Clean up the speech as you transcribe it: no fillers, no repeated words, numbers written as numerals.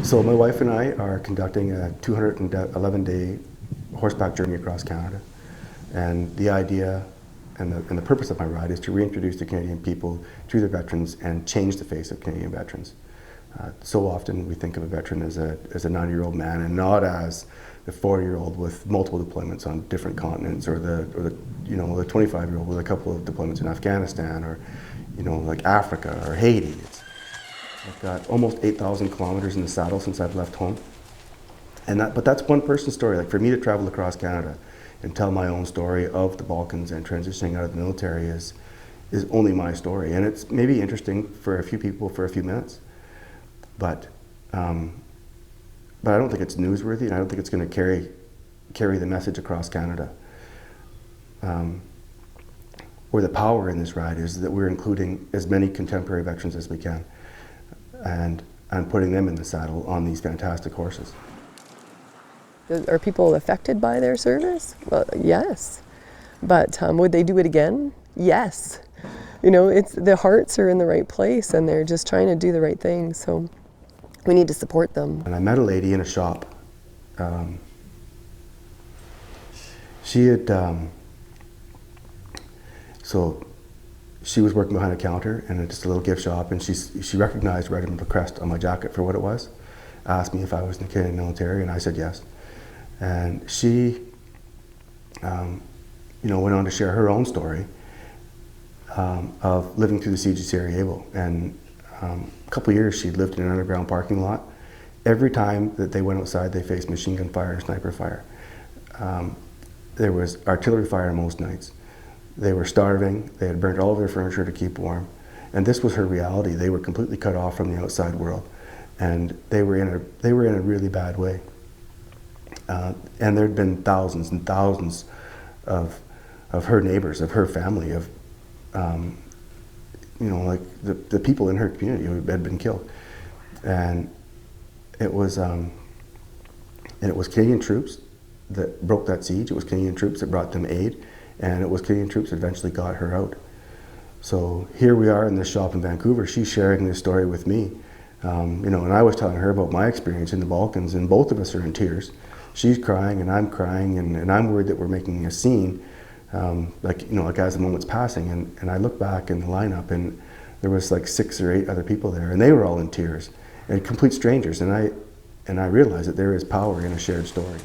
So my wife and I are conducting a 211-day horseback journey across Canada. And the idea and the purpose of my ride is to reintroduce the Canadian people to their veterans and change the face of Canadian veterans. So often we think of a veteran as a 90-year-old man and not as the 40-year-old with multiple deployments on different continents, or the 25-year-old with a couple of deployments in Afghanistan, or like Africa or Haiti. I've got almost 8,000 kilometers in the saddle since I've left home. But that's one person's story. Like, for me to travel across Canada and tell my own story of the Balkans and transitioning out of the military is only my story. And it's maybe interesting for a few people for a few minutes, but I don't think it's newsworthy, and I don't think it's going to carry the message across Canada. Where the power in this ride is that we're including as many contemporary veterans as we can, and putting them in the saddle on these fantastic horses. Are people affected by their service? Well, yes. But would they do it again? Yes. It's the hearts are in the right place, and they're just trying to do the right thing. So we need to support them. And I met a lady in a shop. She had she was working behind a counter in just a little gift shop, and she recognized regimental crest on my jacket for what it was. Asked me if I was in the Canadian military, and I said yes. And she, went on to share her own story of living through the siege of Sarajevo. And a couple of years she'd lived in an underground parking lot. Every time that they went outside, they faced machine gun fire and sniper fire. There was artillery fire most nights. They were starving. They had burnt all of their furniture to keep warm. And this was her reality. They were completely cut off from the outside world. And they were in a really bad way. And there'd been thousands and thousands of her neighbors, of her family, of like the people in her community who had been killed. And it was Canadian troops that broke that siege. It was Canadian troops that brought them aid, and it was Canadian troops that eventually got her out. So here we are in this shop in Vancouver. She's sharing this story with me, and I was telling her about my experience in the Balkans, and both of us are in tears. She's crying and I'm crying, and I'm worried that we're making a scene, like as the moment's passing. And I look back in the lineup, and there was like 6 or 8 other people there, and they were all in tears, and complete strangers. And I realized that there is power in a shared story.